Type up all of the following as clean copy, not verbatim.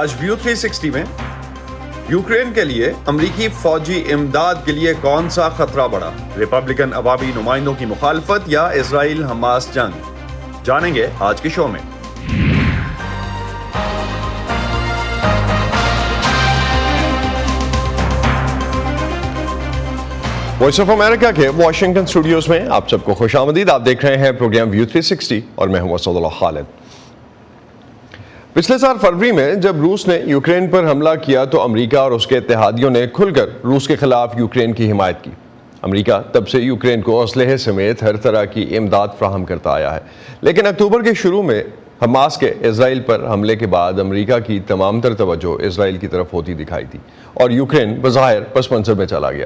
آج ویو 360 میں یوکرین کے لیے امریکی فوجی امداد کے لیے کون سا خطرہ بڑھا؟ ریپبلکن عوامی نمائندوں کی مخالفت یا اسرائیل حماس جنگ؟ جانیں گے آج کے شو میں۔ وائس آف امریکہ کے واشنگٹن اسٹوڈیوز میں آپ سب کو خوش آمدید۔ آپ دیکھ رہے ہیں پروگرام ویو 360 اور میں ہوں اسد اللہ خالد۔ پچھلے سال فروری میں جب روس نے یوکرین پر حملہ کیا تو امریکہ اور اس کے اتحادیوں نے کھل کر روس کے خلاف یوکرین کی حمایت کی۔ امریکہ تب سے یوکرین کو اسلحے سمیت ہر طرح کی امداد فراہم کرتا آیا ہے، لیکن اکتوبر کے شروع میں حماس کے اسرائیل پر حملے کے بعد امریکہ کی تمام تر توجہ اسرائیل کی طرف ہوتی دکھائی دی اور یوکرین بظاہر پس منظر میں چلا گیا۔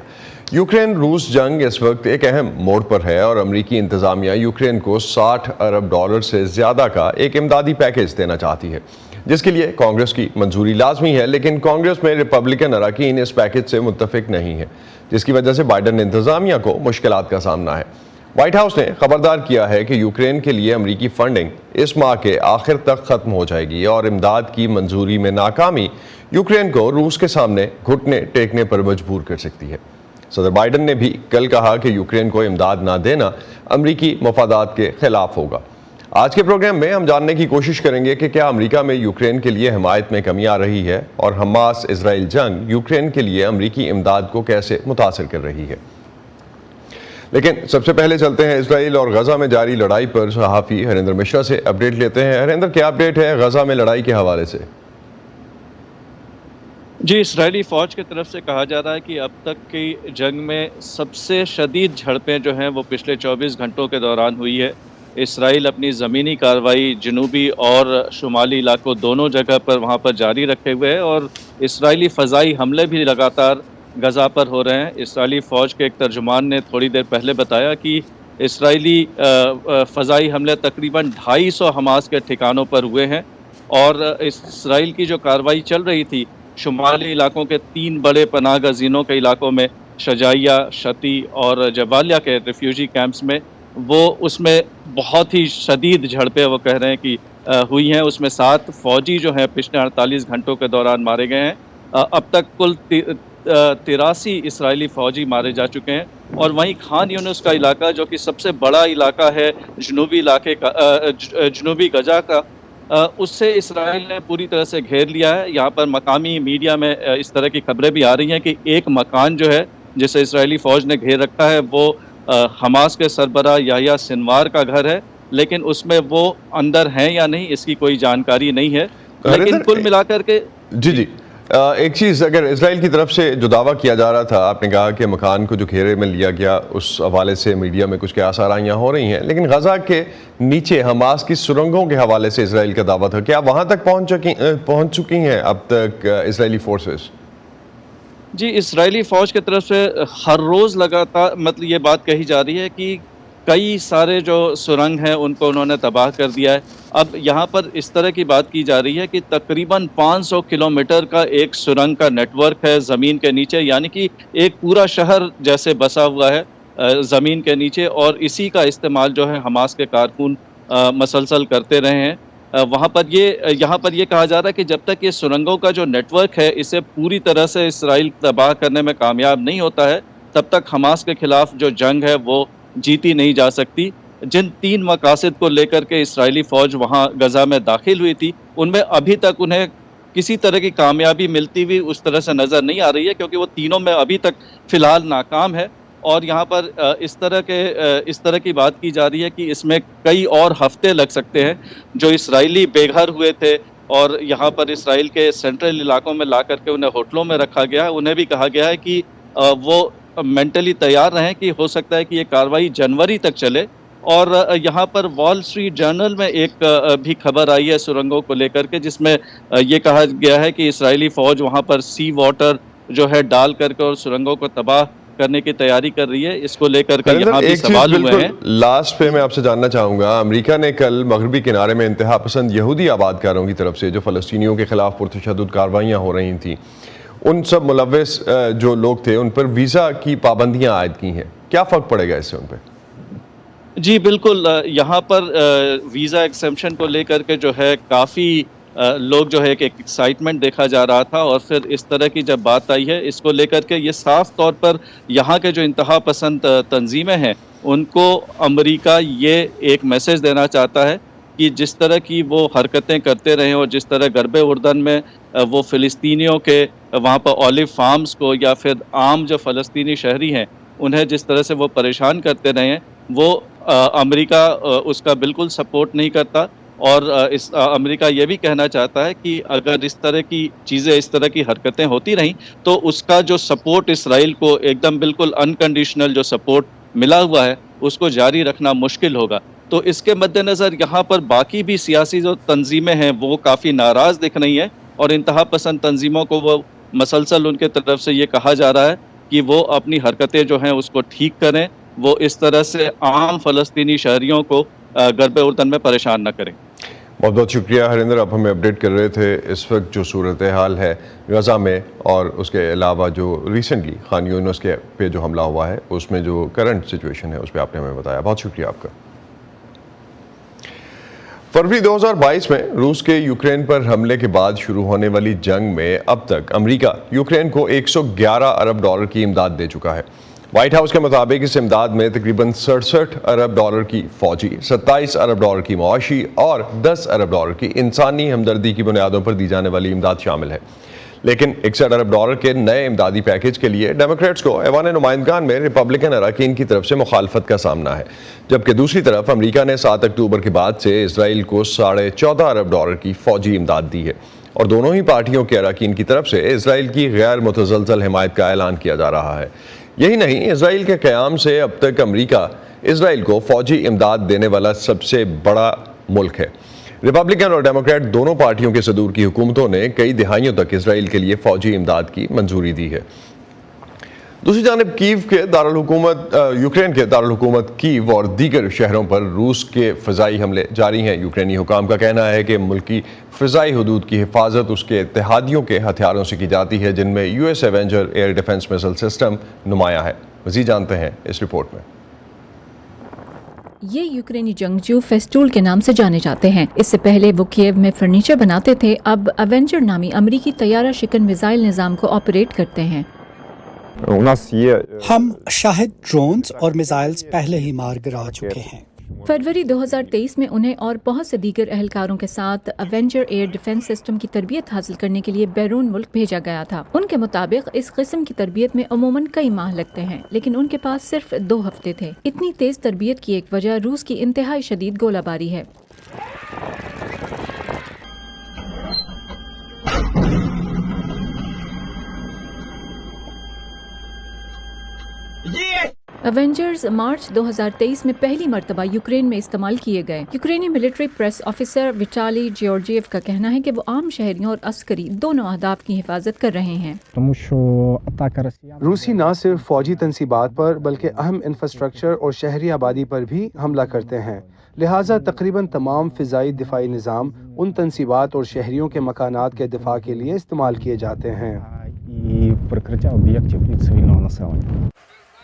یوکرین روس جنگ اس وقت ایک اہم موڑ پر ہے اور امریکی انتظامیہ یوکرین کو $60 ارب سے زیادہ کا ایک امدادی پیکیج دینا چاہتی ہے، جس کے لیے کانگریس کی منظوری لازمی ہے، لیکن کانگریس میں ریپبلکن اراکین اس پیکیج سے متفق نہیں ہیں، جس کی وجہ سے بائیڈن انتظامیہ کو مشکلات کا سامنا ہے۔ وائٹ ہاؤس نے خبردار کیا ہے کہ یوکرین کے لیے امریکی فنڈنگ اس ماہ کے آخر تک ختم ہو جائے گی اور امداد کی منظوری میں ناکامی یوکرین کو روس کے سامنے گھٹنے ٹیکنے پر مجبور کر سکتی ہے۔ صدر بائیڈن نے بھی کل کہا کہ یوکرین کو امداد نہ دینا امریکی مفادات کے خلاف ہوگا۔ آج کے پروگرام میں ہم جاننے کی کوشش کریں گے کہ کیا امریکہ میں یوکرین کے لیے حمایت میں کمی آ رہی ہے اور حماس اسرائیل جنگ یوکرین کے لیے امریکی امداد کو کیسے متاثر کر رہی ہے۔ لیکن سب سے پہلے چلتے ہیں اسرائیل اور غزہ میں جاری لڑائی پر۔ صحافی ہریندر مشرا سے اپڈیٹ لیتے ہیں۔ ہریندر، کیا اپڈیٹ ہے غزہ میں لڑائی کے حوالے سے؟ جی، اسرائیلی فوج کی طرف سے کہا جا رہا ہے کہ اب تک کی جنگ میں سب سے شدید جھڑپیں جو ہیں وہ پچھلے 24 گھنٹوں کے دوران ہوئی ہے۔ اسرائیل اپنی زمینی کارروائی جنوبی اور شمالی علاقوں دونوں جگہ پر وہاں پر جاری رکھے ہوئے ہے اور اسرائیلی فضائی حملے بھی لگاتار غزہ پر ہو رہے ہیں۔ اسرائیلی فوج کے ایک ترجمان نے تھوڑی دیر پہلے بتایا کہ اسرائیلی فضائی حملے تقریباً 250 حماس کے ٹھکانوں پر ہوئے ہیں اور اسرائیل کی جو کارروائی چل رہی تھی شمالی علاقوں کے 3 بڑے پناہ گزینوں کے علاقوں میں، شجائیہ، شتی اور جبالیہ کے ریفیوجی کیمپس میں، وہ اس میں بہت ہی شدید جھڑپیں وہ کہہ رہے ہیں کہ ہوئی ہیں۔ اس میں 7 فوجی جو ہیں پچھلے 48 گھنٹوں کے دوران مارے گئے ہیں۔ اب تک کل 83 اسرائیلی فوجی مارے جا چکے ہیں اور وہیں خان یونس کا علاقہ جو کہ سب سے بڑا علاقہ ہے جنوبی غزہ کا، اس سے اسرائیل نے پوری طرح سے گھیر لیا ہے۔ یہاں پر مقامی میڈیا میں اس طرح کی خبریں بھی آ رہی ہیں کہ ایک مکان جو ہے جسے اسرائیلی فوج نے گھیر رکھا ہے وہ حماس کے سربراہ یحییٰ سنوار کا گھر ہے، لیکن اس میں وہ اندر ہیں یا نہیں اس کی کوئی جانکاری نہیں ہے۔ لیکن کل ملا کر کے جی ایک چیز، اگر اسرائیل کی طرف سے جو دعویٰ کیا جا رہا تھا، آپ نے کہا کہ مکان کو جو گھیرے میں لیا گیا، اس حوالے سے میڈیا میں کچھ قیاس آرائیاں ہو رہی ہیں، لیکن غزہ کے نیچے حماس کی سرنگوں کے حوالے سے اسرائیل کا دعویٰ تھا، کیا وہاں تک پہنچ چکی ہیں اب تک اسرائیلی فورسز؟ جی، اسرائیلی فوج کی طرف سے ہر روز لگاتار یہ بات کہی جا رہی ہے کہ کئی سارے جو سرنگ ہیں ان کو انہوں نے تباہ کر دیا ہے۔ اب یہاں پر اس طرح کی بات کی جا رہی ہے کہ تقریباً 500 کلومیٹر کا ایک سرنگ کا نیٹ ورک ہے زمین کے نیچے، یعنی کہ ایک پورا شہر جیسے بسا ہوا ہے زمین کے نیچے، اور اسی کا استعمال جو ہے حماس کے کارکن مسلسل کرتے رہے ہیں۔ یہاں پر یہ کہا جا رہا ہے کہ جب تک یہ سرنگوں کا جو نیٹ ورک ہے اسے پوری طرح سے اسرائیل تباہ کرنے میں کامیاب نہیں ہوتا ہے، تب تک حماس کے خلاف جو جنگ ہے وہ جیتی نہیں جا سکتی۔ جن 3 مقاصد کو لے کر کے اسرائیلی فوج وہاں غزہ میں داخل ہوئی تھی، ان میں ابھی تک انہیں کسی طرح کی کامیابی ملتی ہوئی اس طرح سے نظر نہیں آ رہی ہے، کیونکہ وہ تینوں میں ابھی تک فی الحال ناکام ہے۔ اور یہاں پر اس طرح کی بات کی جا رہی ہے کہ اس میں کئی اور ہفتے لگ سکتے ہیں۔ جو اسرائیلی بے گھر ہوئے تھے اور یہاں پر اسرائیل کے سینٹرل علاقوں میں لا کر کے انہیں ہوٹلوں میں رکھا گیا ہے، انہیں بھی کہا گیا ہے کہ وہ مینٹلی تیار رہیں کہ ہو سکتا ہے کہ یہ کارروائی جنوری تک چلے۔ اور یہاں پر وال اسٹریٹ جرنل میں ایک بھی خبر آئی ہے سرنگوں کو لے کر کے، جس میں یہ کہا گیا ہے کہ اسرائیلی فوج وہاں پر سی واٹر جو ہے ڈال کر کے اور سرنگوں کو تباہ کرنے کی تیاری کر رہی ہے۔ اس کو لے کر کے یہاں بھی سوال ہوئے ہیں۔ لاسٹ پہ میں آپ سے جاننا چاہوں گا، امریکہ نے کل مغربی کنارے میں انتہا پسند یہودی آبادکاروں کی طرف سے جو فلسطینیوں کے خلاف پرتشدد کارروائیاں ہو رہی تھیں، ان سب ملوث جو لوگ تھے ان پر ویزا کی پابندیاں عائد کی ہیں، کیا فرق پڑے گا اس سے ان پہ؟ جی بالکل، یہاں پر ویزا ایکسیمپشن کو لے کر کے جو ہے کافی لوگ جو ہے ایک ایکسائٹمنٹ دیکھا جا رہا تھا، اور پھر اس طرح کی جب بات آئی ہے اس کو لے کر کے، یہ صاف طور پر یہاں کے جو انتہا پسند تنظیمیں ہیں ان کو امریکہ یہ ایک میسج دینا چاہتا ہے کہ جس طرح کی وہ حرکتیں کرتے رہے اور جس طرح غرب اردن میں وہ فلسطینیوں کے وہاں پر اولیو فارمز کو یا پھر عام جو فلسطینی شہری ہیں انہیں جس طرح سے وہ پریشان کرتے رہے ہیں، وہ امریکہ اس کا بالکل سپورٹ نہیں کرتا، اور امریکہ یہ بھی کہنا چاہتا ہے کہ اگر اس طرح کی چیزیں، اس طرح کی حرکتیں ہوتی رہیں تو اس کا جو سپورٹ اسرائیل کو ایک دم بالکل انکنڈیشنل جو سپورٹ ملا ہوا ہے اس کو جاری رکھنا مشکل ہوگا۔ تو اس کے مد نظر یہاں پر باقی بھی سیاسی جو تنظیمیں ہیں وہ کافی ناراض دکھ رہی ہیں، اور انتہا پسند تنظیموں کو وہ مسلسل ان کے طرف سے یہ کہا جا رہا ہے کہ وہ اپنی حرکتیں جو ہیں اس کو ٹھیک کریں، وہ اس طرح سے عام فلسطینی شہریوں کو غرب اردن میں پریشان نہ کریں۔ بہت بہت شکریہ ہریندر، آپ ہمیں اپڈیٹ کر رہے تھے اس وقت جو صورتحال ہے غزہ میں، اور اس کے علاوہ جو ریسنٹلی خان یونس کے پہ جو حملہ ہوا ہے اس میں جو کرنٹ سچویشن ہے اس پہ آپ نے ہمیں بتایا۔ بہت شکریہ آپ کا۔ فروری 2022 میں روس کے یوکرین پر حملے کے بعد شروع ہونے والی جنگ میں اب تک امریکہ یوکرین کو $111 ارب کی امداد دے چکا ہے۔ وائٹ ہاؤس کے مطابق اس امداد میں تقریباً $67 ارب کی فوجی، $27 ارب کی معاشی اور $10 ارب کی انسانی ہمدردی کی بنیادوں پر دی جانے والی امداد شامل ہے۔ لیکن $61 ارب کے نئے امدادی پیکج کے لیے ڈیموکریٹس کو ایوان نمائندگان میں ریپبلکن اراکین کی طرف سے مخالفت کا سامنا ہے، جبکہ دوسری طرف امریکہ نے 7 اکتوبر کے بعد سے اسرائیل کو $14.5 ارب کی فوجی امداد دی ہے، اور دونوں ہی پارٹیوں کے اراکین کی طرف سے اسرائیل کی غیر متزلزل حمایت کا اعلان کیا جا رہا ہے۔ یہی نہیں، اسرائیل کے قیام سے اب تک امریکہ اسرائیل کو فوجی امداد دینے والا سب سے بڑا ملک ہے۔ ریپبلکن اور ڈیموکریٹ دونوں پارٹیوں کے صدور کی حکومتوں نے کئی دہائیوں تک اسرائیل کے لیے فوجی امداد کی منظوری دی ہے۔ دوسری جانب یوکرین کے دارالحکومت کیو اور دیگر شہروں پر روس کے فضائی حملے جاری ہیں۔ یوکرینی حکام کا کہنا ہے کہ ملکی فضائی حدود کی حفاظت اس کے اتحادیوں کے ہتھیاروں سے کی جاتی ہے، جن میں US Avenger air defence missile system نمایاں ہے۔ مزید جانتے ہیں اس رپورٹ میں۔ یہ یوکرینی جنگجو فیسٹول کے نام سے جانے جاتے ہیں۔ اس سے پہلے وہ کیو میں فرنیچر بناتے تھے، اب ایونجر نامی امریکی طیارہ شکن میزائل نظام کو آپریٹ کرتے ہیں۔ ہم شاہد ڈرونز اور میزائلز پہلے ہی مار گرا چکے ہیں۔ فروری 2023 میں انہیں اور بہت سے دیگر اہلکاروں کے ساتھ ایونجر ایئر ڈیفنس سسٹم کی تربیت حاصل کرنے کے لیے بیرون ملک بھیجا گیا تھا۔ ان کے مطابق اس قسم کی تربیت میں عموماً کئی ماہ لگتے ہیں، لیکن ان کے پاس صرف 2 ہفتے تھے۔ اتنی تیز تربیت کی ایک وجہ روس کی انتہائی شدید گولہ باری ہے۔ ایونجرز مارچ 2023 میں پہلی مرتبہ یوکرین میں استعمال کیے گئے۔ یوکرینی ملٹری پریس آفیسر وٹالی جیورجیف کا کہنا ہے کہ وہ عام شہریوں اور عسکری دونوں اہداف کی حفاظت کر رہے ہیں۔ روسی نہ صرف فوجی تنصیبات پر بلکہ اہم انفراسٹرکچر اور شہری آبادی پر بھی حملہ کرتے ہیں، لہٰذا تقریباً تمام فضائی دفاعی نظام ان تنصیبات اور شہریوں کے مکانات کے دفاع کے لیے استعمال کیے جاتے ہیں۔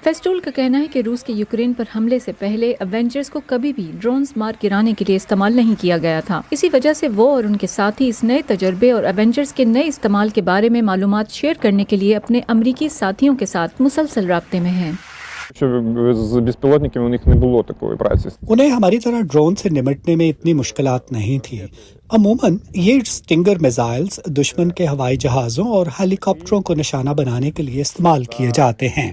فیسٹول کا کہنا ہے کہ روس کے یوکرین پر حملے سے پہلے ایونجرز کو کبھی بھی ڈرونز مار گرانے کے لیے استعمال نہیں کیا گیا تھا۔ اسی وجہ سے وہ اور ان کے ساتھی اس نئے تجربے اور ایونجرز کے نئے استعمال کے بارے میں معلومات شیئر کرنے کے لیے اپنے امریکی ساتھیوں کے ساتھ مسلسل رابطے میں ہیں۔ انہیں ہماری طرح ڈرون سے نمٹنے میں اتنی مشکلات نہیں تھی۔ عموماً یہ اسٹنگر میزائلز دشمن کے ہوائی جہازوں اور ہیلی کاپٹروں کو نشانہ بنانے کے لیے استعمال کیے جاتے ہیں۔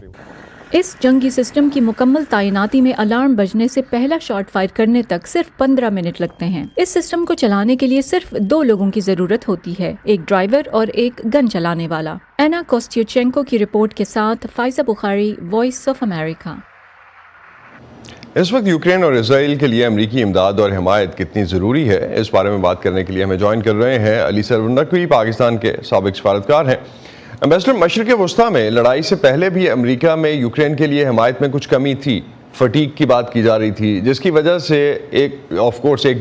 اس جنگی سسٹم کی مکمل تعیناتی میں الارم بجنے سے پہلا شاٹ فائر کرنے تک صرف 15 منٹ لگتے ہیں۔ اس سسٹم کو چلانے کے لیے صرف 2 لوگوں کی ضرورت ہوتی ہے، ایک ڈرائیور اور ایک گن چلانے والا۔ اینا کوستیوچینکو کی رپورٹ کے ساتھ فائزہ بخاری، وائس آف امریکہ۔ اس وقت یوکرین اور اسرائیل کے لیے امریکی امداد اور حمایت کتنی ضروری ہے، اس بارے میں بات کرنے کے لیے ہمیں جوائن کر رہے ہیں علی سرور نقوی، پاکستان کے سابق سفارتکار ہیں۔ ایمبیسڈر، مشرق وسطیٰ میں لڑائی سے پہلے بھی امریکہ میں یوکرین کے لیے حمایت میں کچھ کمی تھی، فٹیگ کی بات کی جا رہی تھی، جس کی وجہ سے ایک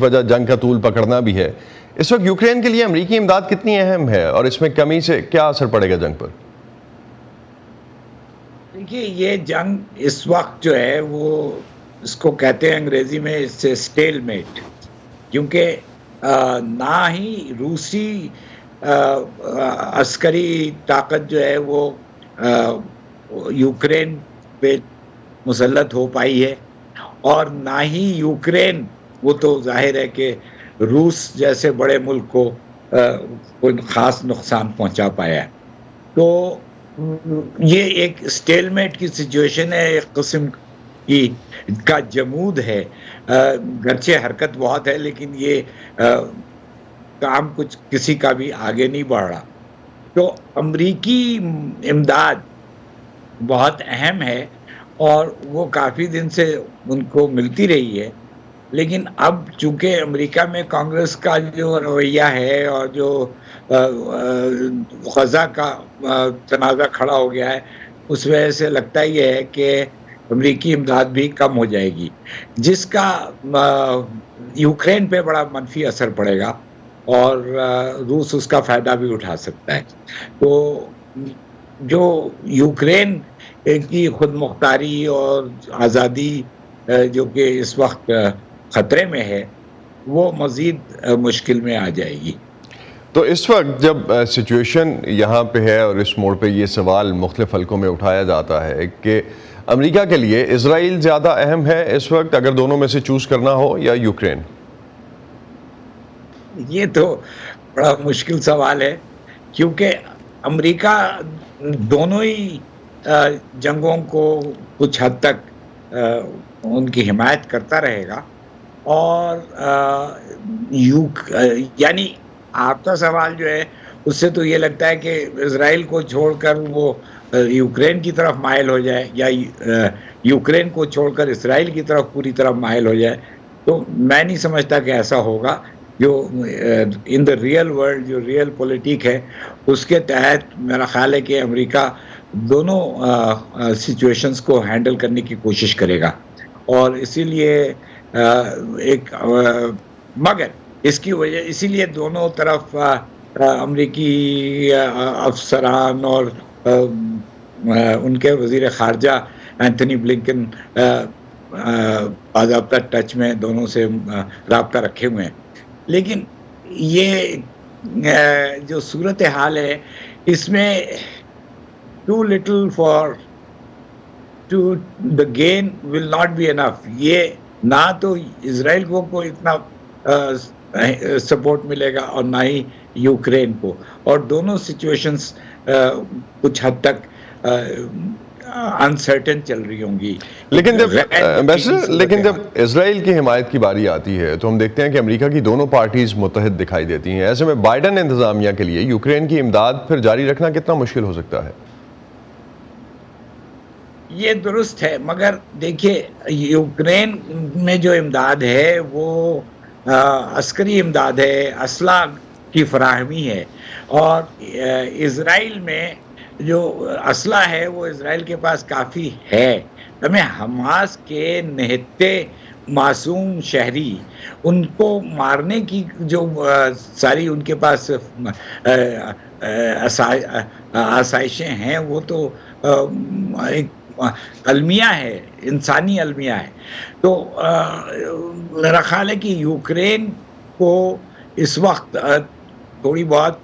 وجہ جنگ کا طول پکڑنا بھی ہے۔ اس وقت یوکرین کے لیے امریکی امداد کتنی اہم ہے اور اس میں کمی سے کیا اثر پڑے گا جنگ پر؟ دیکھیے، یہ جنگ اس وقت جو ہے وہ اس کو کہتے ہیں انگریزی میں اسٹیل میٹ، کیونکہ نہ ہی روسی عسکری طاقت جو ہے وہ یوکرین پہ مسلط ہو پائی ہے، اور نہ ہی یوکرین، وہ تو ظاہر ہے کہ روس جیسے بڑے ملک کو کوئی خاص نقصان پہنچا پایا ہے. تو یہ ایک اسٹیل میٹ کی سچویشن ہے، ایک قسم کی کا جمود ہے. گرچہ حرکت بہت ہے لیکن یہ کام کچھ کسی کا بھی آگے نہیں بڑھ رہا. تو امریکی امداد بہت اہم ہے اور وہ کافی دن سے ان کو ملتی رہی ہے، لیکن اب چونکہ امریکہ میں کانگریس کا جو رویہ ہے اور جو غزہ کا تنازع کھڑا ہو گیا ہے، اس وجہ سے لگتا یہ ہے کہ امریکی امداد بھی کم ہو جائے گی، جس کا یوکرین پہ بڑا منفی اثر پڑے گا اور روس اس کا فائدہ بھی اٹھا سکتا ہے. تو جو یوکرین کی خود مختاری اور آزادی جو کہ اس وقت خطرے میں ہے، وہ مزید مشکل میں آ جائے گی. تو اس وقت جب سچویشن یہاں پہ ہے اور اس موڑ پہ یہ سوال مختلف حلقوں میں اٹھایا جاتا ہے کہ امریکہ کے لیے اسرائیل زیادہ اہم ہے اس وقت اگر دونوں میں سے چوز کرنا ہو یا یوکرین؟ یہ تو بڑا مشکل سوال ہے، کیونکہ امریکہ دونوں ہی جنگوں کو کچھ حد تک ان کی حمایت کرتا رہے گا، اور یعنی آپ کا سوال جو ہے اس سے تو یہ لگتا ہے کہ اسرائیل کو چھوڑ کر وہ یوکرین کی طرف مائل ہو جائے یا یوکرین کو چھوڑ کر اسرائیل کی طرف پوری طرح مائل ہو جائے. تو میں نہیں سمجھتا کہ ایسا ہوگا. جو ان دا ریئل ورلڈ جو ریئل پولیٹک ہے اس کے تحت میرا خیال ہے کہ امریکہ دونوں سچویشنز کو ہینڈل کرنے کی کوشش کرے گا، اور اسی لیے ایک مگر اس کی وجہ اسی لیے دونوں طرف امریکی افسران اور ان کے وزیر خارجہ اینتھنی بلنکن باضابطہ ٹچ میں دونوں سے رابطہ رکھے ہوئے ہیں. لیکن یہ جو صورتحال ہے اس میں too little far too the gain will not be enough. یہ نہ تو اسرائیل کو کوئی اتنا سپورٹ ملے گا اور نہ ہی یوکرین کو، اور دونوں سچویشنز کچھ حد تک انسرٹن چل رہی ہوں گی. لیکن جب اسرائیل کی حمایت کی باری آتی ہے تو ہم دیکھتے ہیں کہ امریکہ کی دونوں پارٹیز متحد دکھائی دیتی ہیں. ایسے میں بائیڈن انتظامیہ کے لیے یوکرین کی امداد پھر جاری رکھنا کتنا مشکل ہو سکتا ہے؟ یہ درست ہے، مگر دیکھیے یوکرین میں جو امداد ہے وہ عسکری امداد ہے، اسلحہ کی فراہمی ہے، اور اسرائیل میں جو اسلحہ ہے وہ اسرائیل کے پاس کافی ہے. ہمیں حماس کے نہتے معصوم شہری ان کو مارنے کی جو ساری ان کے پاس آسائشیں ہیں وہ تو ایک المیہ ہے، انسانی المیہ ہے. تو میرا خیال ہے کہ یوکرین کو اس وقت تھوڑی بہت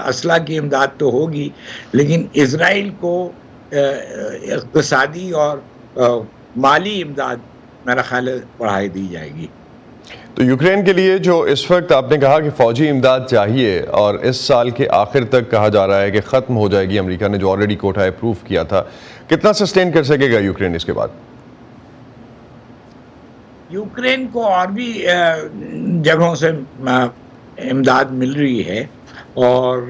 اسلحہ کی امداد تو ہوگی، لیکن اسرائیل کو اقتصادی اور مالی امداد میرا خیال ہے بڑھائی دی جائے گی. تو یوکرین کے لیے جو اس وقت آپ نے کہا کہ فوجی امداد چاہیے اور اس سال کے آخر تک کہا جا رہا ہے کہ ختم ہو جائے گی، امریکہ نے جو آلریڈی کوٹا اپروو کیا تھا، کتنا سسٹین کر سکے گا یوکرین اس کے بعد؟ یوکرین کو اور بھی جگہوں سے امداد مل رہی ہے، اور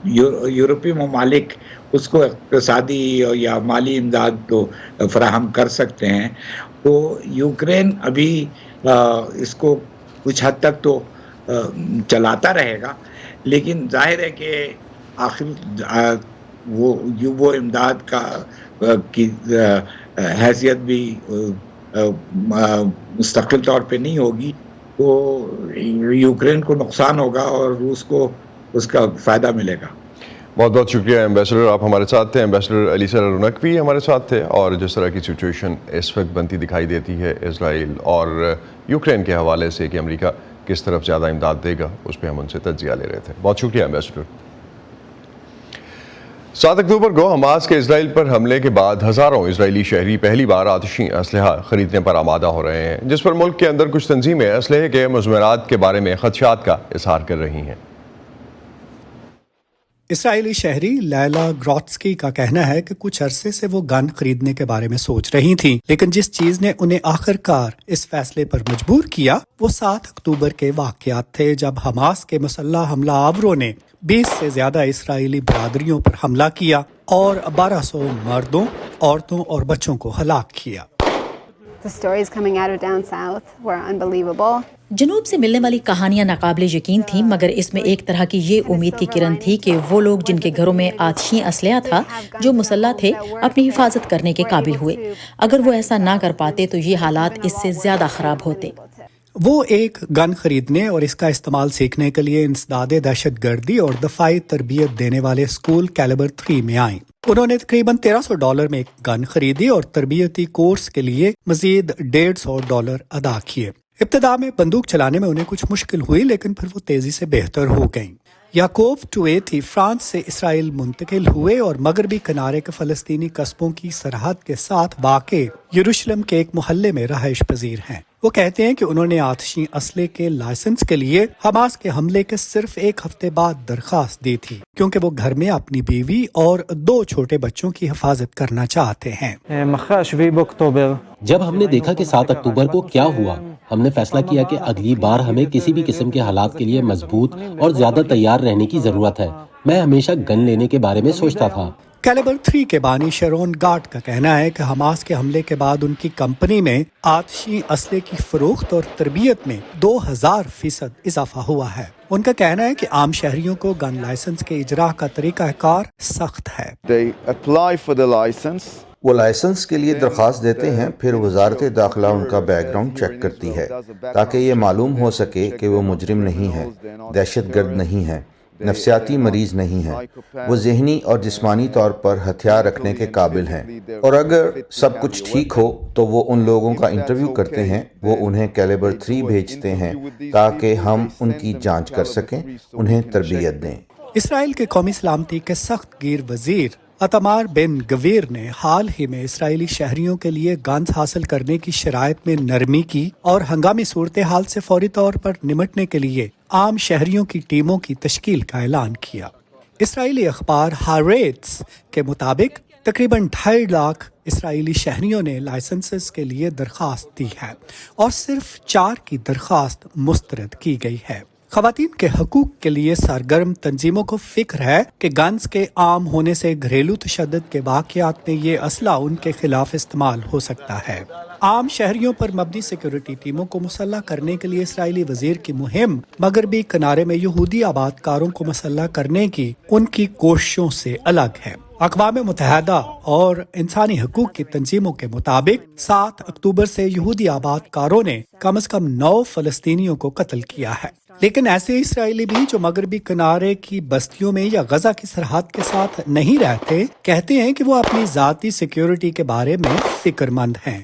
یورپی ممالک اس کو اقتصادی یا مالی امداد تو فراہم کر سکتے ہیں. تو یوکرین ابھی اس کو کچھ حد تک تو چلاتا رہے گا، لیکن ظاہر ہے کہ آخر وہ امداد کی حیثیت بھی مستقل طور پہ نہیں ہوگی، تو یوکرین کو نقصان ہوگا اور روس کو اس کا فائدہ ملے گا. بہت بہت شکریہ ایمبیسڈر، آپ ہمارے ساتھ تھے. ایمبیسڈر علی سر رونق بھی ہمارے ساتھ تھے، اور جس طرح کی سچویشن اس وقت بنتی دکھائی دیتی ہے اسرائیل اور یوکرین کے حوالے سے کہ امریکہ کس طرف زیادہ امداد دے گا، اس پہ ہم ان سے تجزیہ لے رہے تھے۔ بہت شکریہ ایمبیسڈر۔ 7 اکتوبر کو حماس کے اسرائیل پر حملے کے بعد ہزاروں اسرائیلی شہری پہلی بار آتشی اسلحہ خریدنے پر آمادہ ہو رہے ہیں، جس پر ملک کے اندر کچھ تنظیمیں اسلحے کے مضمرات کے بارے میں خدشات کا اظہار کر رہی ہیں۔ اسرائیلی شہری لیلا گروتسکی کا کہنا ہے کہ کچھ عرصے سے وہ گن خریدنے کے بارے میں سوچ رہی تھیں، لیکن جس چیز نے انہیں آخرکار اس فیصلے پر مجبور کیا وہ 7 اکتوبر کے واقعات تھے، جب حماس کے مسلح حملہ آوروں نے 20 سے زیادہ اسرائیلی برادریوں پر حملہ کیا اور 1200 مردوں، عورتوں اور بچوں کو ہلاک کیا۔ The stories coming out of down south were unbelievable. جنوب سے ملنے والی کہانیاں ناقابل یقین تھیں، مگر اس میں ایک طرح کی یہ امید کی کرن تھی کہ وہ لوگ جن کے گھروں میں آتشی اسلحہ تھا، جو مسلح تھے، اپنی حفاظت کرنے کے قابل ہوئے۔ اگر وہ ایسا نہ کر پاتے تو یہ حالات اس سے زیادہ خراب ہوتے۔ وہ ایک گن خریدنے اور اس کا استعمال سیکھنے کے لیے انسداد دہشت گردی اور دفاعی تربیت دینے والے اسکول کیلیبر 3 میں آئیں۔ انہوں نے تقریباً $1300 میں ایک گن خریدی اور تربیتی کورس کے لیے مزید $150 ادا کیے۔ ابتدا میں بندوق چلانے میں انہیں کچھ مشکل ہوئی، لیکن پھر وہ تیزی سے بہتر ہو گئیں۔ یعقوب ٹویتی فرانس سے اسرائیل منتقل ہوئے اور مغربی کنارے کے فلسطینی قصبوں کی سرحد کے ساتھ واقع یروشلم کے ایک محلے میں رہائش پذیر ہیں۔ وہ کہتے ہیں کہ انہوں نے آتشی اسلحے کے لائسنس کے لیے حماس کے حملے کے صرف 1 ہفتے بعد درخواست دی تھی، کیونکہ وہ گھر میں اپنی بیوی اور 2 چھوٹے بچوں کی حفاظت کرنا چاہتے ہیں۔ جب ہم نے دیکھا کہ 7 اکتوبر کو کیا ہوا، ہم نے فیصلہ کیا کہ اگلی بار ہمیں کسی بھی قسم کے حالات کے لیے مضبوط اور زیادہ تیار رہنے کی ضرورت ہے۔ میں ہمیشہ گن لینے کے بارے میں سوچتا تھا۔ کیلیبر 3 کے بانی شرون گارڈ کا کہنا ہے کہ حماس کے حملے کے بعد ان کی کمپنی میں آتشی اسلحے کی فروخت اور تربیت میں 2000% اضافہ ہوا ہے۔ ان کا کہنا ہے کہ عام شہریوں کو گن لائسنس کے اجراء کا طریقہ کار سخت ہے۔ وہ لائسنس کے لیے درخواست دیتے ہیں، پھر وزارت داخلہ ان کا بیک گراؤنڈ چیک کرتی ہے تاکہ یہ معلوم ہو سکے کہ وہ مجرم نہیں ہے، دہشت گرد نہیں ہے، نفسیاتی مریض نہیں ہے، وہ ذہنی اور جسمانی طور پر ہتھیار رکھنے کے قابل ہیں، اور اگر سب کچھ ٹھیک ہو تو وہ ان لوگوں کا انٹرویو کرتے ہیں، وہ انہیں کیلیبر 3 بھیجتے ہیں تاکہ ہم ان کی جانچ کر سکیں، انہیں تربیت دیں۔ اسرائیل کے قومی سلامتی کے سخت گیر وزیر اتمار بن گویر نے حال ہی میں اسرائیلی شہریوں کے لیے گنز حاصل کرنے کی شرائط میں نرمی کی اور ہنگامی صورتحال سے فوری طور پر نمٹنے کے لیے عام شہریوں کی ٹیموں کی تشکیل کا اعلان کیا۔ اسرائیلی اخبار ہاریٹس کے مطابق تقریباً 2.5 لاکھ اسرائیلی شہریوں نے لائسنسز کے لیے درخواست دی ہے اور صرف 4 کی درخواست مسترد کی گئی ہے۔ خواتین کے حقوق کے لیے سرگرم تنظیموں کو فکر ہے کہ گنز کے عام ہونے سے گھریلو تشدد کے واقعات میں یہ اسلحہ ان کے خلاف استعمال ہو سکتا ہے۔ عام شہریوں پر مبنی سیکیورٹی ٹیموں کو مسلح کرنے کے لیے اسرائیلی وزیر کی مہم مغربی کنارے میں یہودی آباد کاروں کو مسلح کرنے کی ان کی کوششوں سے الگ ہے۔ اقوام متحدہ اور انسانی حقوق کی تنظیموں کے مطابق 7 اکتوبر سے یہودی آباد کاروں نے کم از کم 9 فلسطینیوں کو قتل کیا ہے، لیکن ایسے اسرائیلی بھی جو مغربی کنارے کی بستیوں میں یا غزہ کی سرحد کے ساتھ نہیں رہتے، کہتے ہیں کہ وہ اپنی ذاتی سیکیورٹی کے بارے میں فکر مند ہیں۔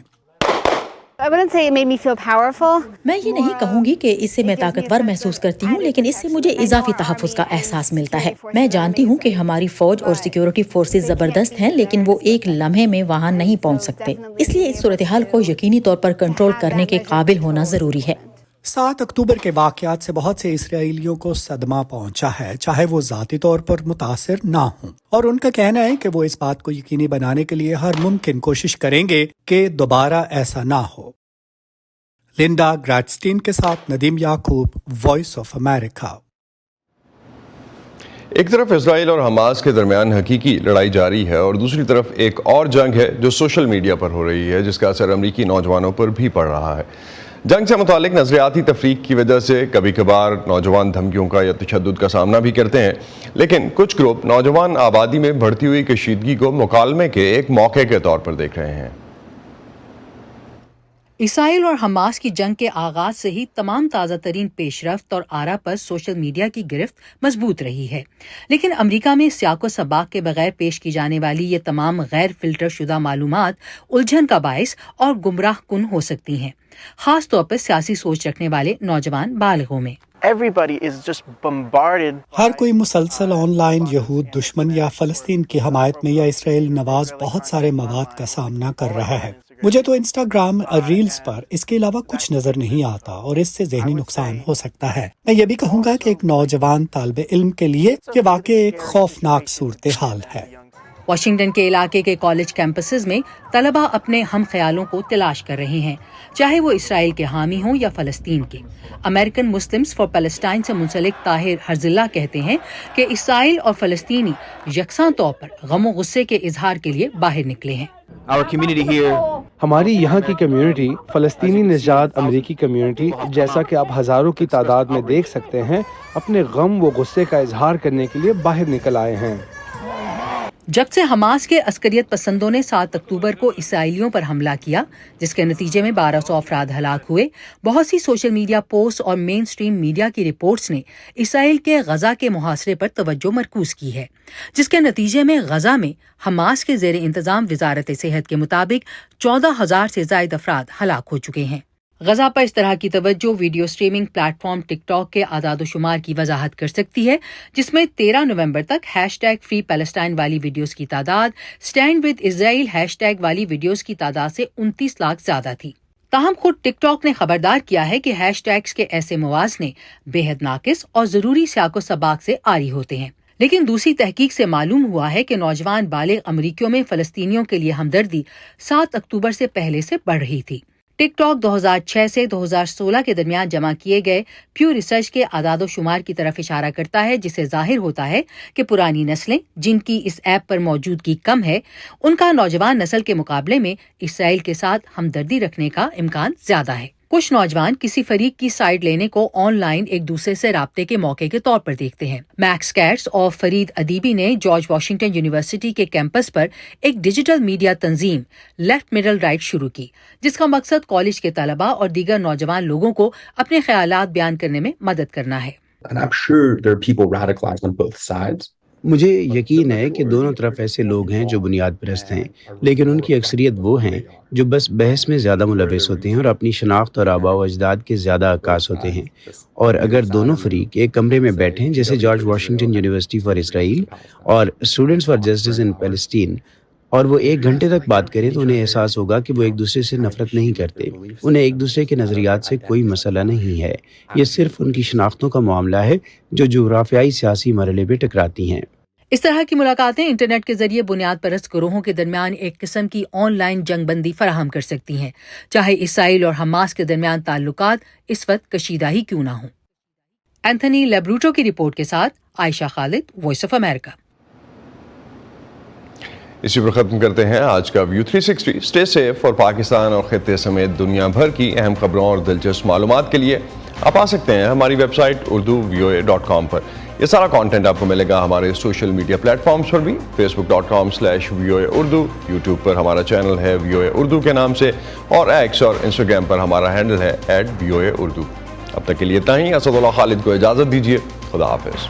I wouldn't say it made me feel powerful. میں یہ نہیں کہوں گی کہ اس سے میں طاقتور محسوس کرتی ہوں، لیکن اس سے مجھے اضافی تحفظ کا احساس ملتا ہے۔ میں جانتی ہوں کہ ہماری فوج اور سیکیورٹی فورسز زبردست ہیں، لیکن وہ ایک لمحے میں وہاں نہیں پہنچ سکتے، اس لیے اس صورتحال کو یقینی طور پر کنٹرول کرنے کے قابل ہونا ضروری ہے۔ 7 اکتوبر کے واقعات سے بہت سے اسرائیلیوں کو صدمہ پہنچا ہے، چاہے وہ ذاتی طور پر متاثر نہ ہوں، اور ان کا کہنا ہے کہ وہ اس بات کو یقینی بنانے کے لیے ہر ممکن کوشش کریں گے کہ دوبارہ ایسا نہ ہو۔ لنڈا گراڈسٹین کے ساتھ ندیم یعقوب، وائس آف امریکہ۔ ایک طرف اسرائیل اور حماس کے درمیان حقیقی لڑائی جاری ہے اور دوسری طرف ایک اور جنگ ہے جو سوشل میڈیا پر ہو رہی ہے، جس کا اثر امریکی نوجوانوں پر بھی پڑ رہا ہے۔ جنگ سے متعلق نظریاتی تفریق کی وجہ سے کبھی کبھار نوجوان دھمکیوں کا یا تشدد کا سامنا بھی کرتے ہیں، لیکن کچھ گروپ نوجوان آبادی میں بڑھتی ہوئی کشیدگی کو مکالمے کے ایک موقع کے طور پر دیکھ رہے ہیں۔ اسرائیل اور حماس کی جنگ کے آغاز سے ہی تمام تازہ ترین پیش رفت اور آرا پر سوشل میڈیا کی گرفت مضبوط رہی ہے، لیکن امریکہ میں سیاق و سباق کے بغیر پیش کی جانے والی یہ تمام غیر فلٹر شدہ معلومات الجھن کا باعث اور گمراہ کن ہو سکتی ہیں، خاص طور پر سیاسی سوچ رکھنے والے نوجوان بالغوں میں۔ ہر کوئی مسلسل آن لائن یہود دشمن یا فلسطین کی حمایت میں یا اسرائیل نواز بہت سارے مواد کا سامنا کر رہا ہے۔ مجھے تو انسٹاگرام ریلز پر اس کے علاوہ کچھ نظر نہیں آتا اور اس سے ذہنی نقصان ہو سکتا ہے۔ میں یہ بھی کہوں گا کہ ایک نوجوان طالب علم کے لیے یہ واقعی ایک خوفناک صورتحال ہے۔ واشنگٹن کے علاقے کے کالج کیمپسز میں طلبہ اپنے ہم خیالوں کو تلاش کر رہے ہیں، چاہے وہ اسرائیل کے حامی ہوں یا فلسطین کے۔ امریکن مسلمز فار پیلسٹائن سے منسلک طاہر حرز اللہ کہتے ہیں کہ اسرائیل اور فلسطینی یکساں طور پر غم و غصے کے اظہار کے لیے باہر نکلے ہیں۔ ہماری یہاں کی کمیونٹی، فلسطینی نژاد امریکی کمیونٹی، جیسا کہ آپ ہزاروں کی تعداد میں دیکھ سکتے ہیں، اپنے غم و غصے کا اظہار کرنے کے لیے باہر نکل آئے ہیں۔ جب سے حماس کے عسکریت پسندوں نے 7 اکتوبر کو اسرائیلیوں پر حملہ کیا، جس کے نتیجے میں 1200 افراد ہلاک ہوئے، بہت سی سوشل میڈیا پوسٹ اور مین سٹریم میڈیا کی رپورٹس نے اسرائیل کے غزہ کے محاصرے پر توجہ مرکوز کی ہے، جس کے نتیجے میں غزہ میں حماس کے زیر انتظام وزارت صحت کے مطابق 14,000 سے زائد افراد ہلاک ہو چکے ہیں۔ غزہ پر اس طرح کی توجہ ویڈیو سٹریمنگ پلیٹ فارم ٹک ٹاک کے اعداد و شمار کی وضاحت کر سکتی ہے، جس میں 13 نومبر تک #فری پیلسٹائن والی ویڈیوز کی تعداد اسٹینڈ ود اسرائیل # والی ویڈیوز کی تعداد سے 29 لاکھ زیادہ تھی۔ تاہم خود ٹک ٹاک نے خبردار کیا ہے کہ #ٹیگز کے ایسے موازنے بے حد ناقص اور ضروری سیاق و سباق سے عاری ہوتے ہیں، لیکن دوسری تحقیق سے معلوم ہوا ہے کہ نوجوان بالغ امریکیوں میں فلسطینیوں کے لیے ہمدردی 7 اکتوبر سے پہلے سے بڑھ رہی تھی۔ ٹک ٹاک 2006 سے 2016 کے درمیان جمع کیے گئے پیو ریسرچ کے اعداد و شمار کی طرف اشارہ کرتا ہے، جس سے ظاہر ہوتا ہے کہ پرانی نسلیں جن کی اس ایپ پر موجودگی کم ہے، ان کا نوجوان نسل کے مقابلے میں اسرائیل کے ساتھ ہمدردی رکھنے کا امکان زیادہ ہے۔ کچھ نوجوان کسی فریق کی سائیڈ لینے کو آن لائن ایک دوسرے سے رابطے کے موقع کے طور پر دیکھتے ہیں۔ میکس کیٹس اور فرید ادیبی نے جارج واشنگٹن یونیورسٹی کے کیمپس پر ایک ڈیجیٹل میڈیا تنظیم لیفٹ مڈل رائٹ شروع کی، جس کا مقصد کالج کے طلباء اور دیگر نوجوان لوگوں کو اپنے خیالات بیان کرنے میں مدد کرنا ہے۔ مجھے یقین ہے کہ دونوں طرف ایسے لوگ ہیں جو بنیاد پرست ہیں، لیکن ان کی اکثریت وہ ہیں جو بس بحث میں زیادہ ملوث ہوتے ہیں اور اپنی شناخت اور آباء و اجداد کے زیادہ عکاس ہوتے ہیں۔ اور اگر دونوں فریق ایک کمرے میں بیٹھیں، جیسے جارج واشنگٹن یونیورسٹی فار اسرائیل اور students for justice in Palestine, اور وہ 1 گھنٹے تک بات کریں تو انہیں احساس ہوگا کہ وہ ایک دوسرے سے نفرت نہیں کرتے، انہیں ایک دوسرے کے نظریات سے کوئی مسئلہ نہیں ہے، یہ صرف ان کی شناختوں کا معاملہ ہے جو جغرافیائی سیاسی مرحلے پہ ٹکراتی ہیں۔ اس طرح کی ملاقاتیں انٹرنیٹ کے ذریعے بنیاد پرست گروہوں کے درمیان ایک قسم کی آن لائن جنگ بندی فراہم کر سکتی ہیں، چاہے اسرائیل اور حماس کے درمیان تعلقات اس وقت کشیدہ ہی کیوں نہ ہوں۔ اینتھنی لیبروٹو کی رپورٹ کے ساتھ عائشہ خالد، وائس آف امریکہ۔ اسی پر ختم کرتے ہیں آج کا ویو 360۔ اسٹے سیف اور پاکستان اور خطے سمیت دنیا بھر کی اہم خبروں اور دلچسپ معلومات کے لیے آپ آ سکتے ہیں ہماری ویب سائٹ urduvoa.com پر۔ یہ سارا کانٹینٹ آپ کو ملے گا ہمارے سوشل میڈیا پلیٹ فارمز پر بھی، facebook.com/VOA Urdu، یوٹیوب پر ہمارا چینل ہے VOA Urdu کے نام سے، اور ایکس اور انسٹاگرام پر ہمارا ہینڈل ہے @VOA Urdu۔ اب تک کے لیے اتنا ہی، اسد اللہ خالد کو اجازت دیجیے، خدا حافظ۔